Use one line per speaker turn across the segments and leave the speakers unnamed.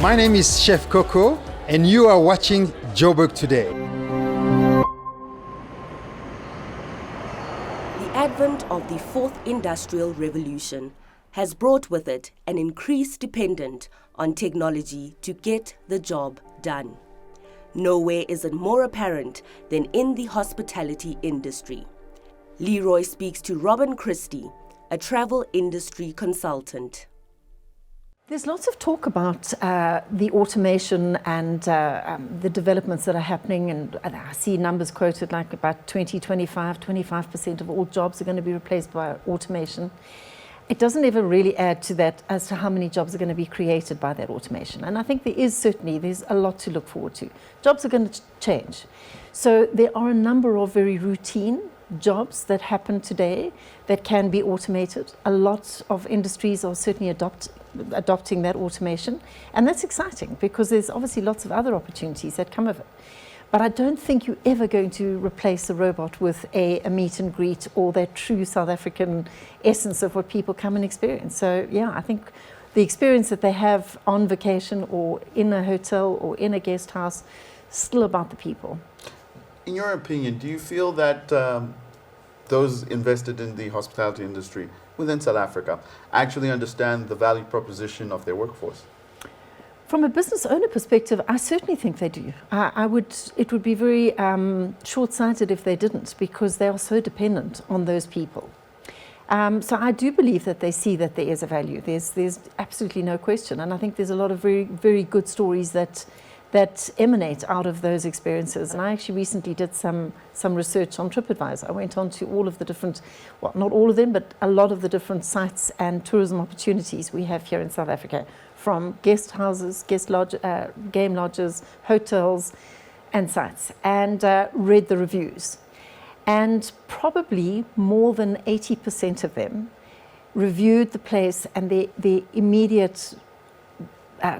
My name is Chef Coco, and you are watching Joburg Today.
The advent of the fourth industrial revolution has brought with it an increased dependence on technology to get the job done. Nowhere is it more apparent than in the hospitality industry. Leroy speaks to Robin Christie, a travel industry consultant.
There's lots of talk about the automation and the developments that are happening, and I see numbers quoted like about 25% of all jobs are going to be replaced by automation. It doesn't ever really add to that as to how many jobs are going to be created by that automation. And I think there's a lot to look forward to. Jobs are going to change. So there are a number of very routine jobs that happen today that can be automated. A lot of industries are certainly adopting that automation, and that's exciting because there's obviously lots of other opportunities that come of it. But I don't think you're ever going to replace a robot with a meet and greet or that true South African essence of what people come and experience. So yeah, I think the experience that they have on vacation or in a hotel or in a guest house, still about the people.
In your opinion, do you feel that those invested in the hospitality industry within South Africa actually understand the value proposition of their workforce?
From a business owner perspective, I certainly think they do. It would be very short-sighted if they didn't, because they are so dependent on those people. So I do believe that they see that there is a value. There's absolutely no question, and I think there's a lot of very, very good stories that emanate out of those experiences. And I actually recently did some research on TripAdvisor. I went on to all of the different, well, not all of them, but a lot of the different sites and tourism opportunities we have here in South Africa, from guest houses, game lodges, hotels, and sites, and read the reviews. And probably more than 80% of them reviewed the place, and the immediate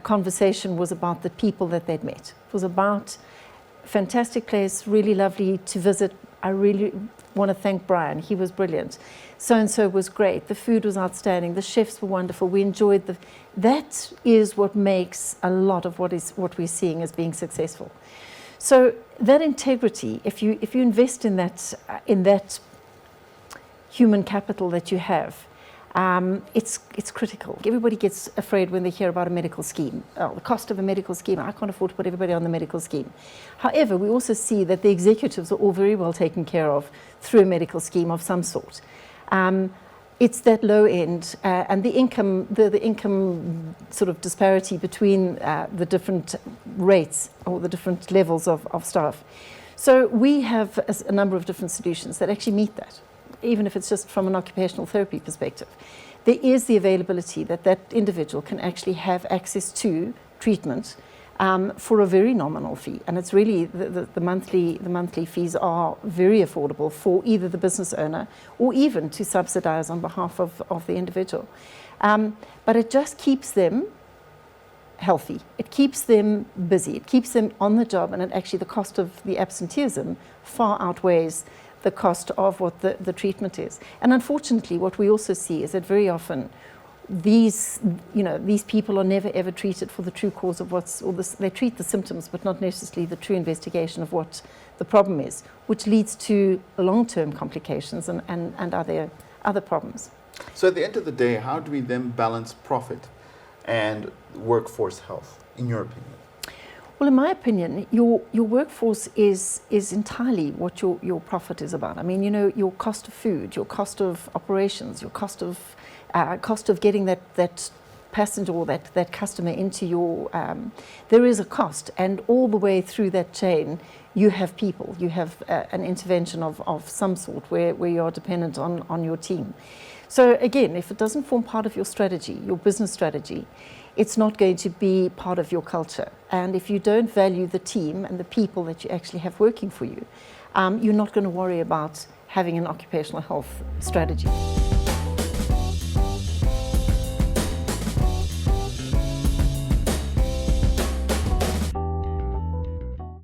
conversation was about the people that they'd met. It was about fantastic place, really lovely to visit. I really want to thank Brian. He was brilliant. So-and-so was great. The food was outstanding. The chefs were wonderful. We enjoyed that is what makes a lot of what we're seeing as being successful. So that integrity, if you invest in that human capital that you have, it's critical. Everybody gets afraid when they hear about a medical scheme. Oh, the cost of a medical scheme, I can't afford to put everybody on the medical scheme. However, we also see that the executives are all very well taken care of through a medical scheme of some sort. It's that low end and the income sort of disparity between the different rates or the different levels of staff. So we have a number of different solutions that actually meet that, even if it's just from an occupational therapy perspective. There is the availability that individual can actually have access to treatment for a very nominal fee. And it's really, the monthly fees are very affordable for either the business owner or even to subsidize on behalf of the individual. But it just keeps them healthy. It keeps them busy. It keeps them on the job, and actually the cost of the absenteeism far outweighs the cost of what the treatment is. And unfortunately, what we also see is that very often these people are never ever treated for the true cause of they treat the symptoms, but not necessarily the true investigation of what the problem is, which leads to long-term complications and other problems.
So at the end of the day, how do we then balance profit and workforce health, in your opinion?
Well, in my opinion, your workforce is entirely what your profit is about. I mean, your cost of food, your cost of operations, your cost of getting that passenger or that customer into your, there is a cost, and all the way through that chain, you have people, you have an intervention of some sort where you are dependent on your team. So again, if it doesn't form part of your strategy, your business strategy, it's not going to be part of your culture. And if you don't value the team and the people that you actually have working for you, you're not going to worry about having an occupational health strategy.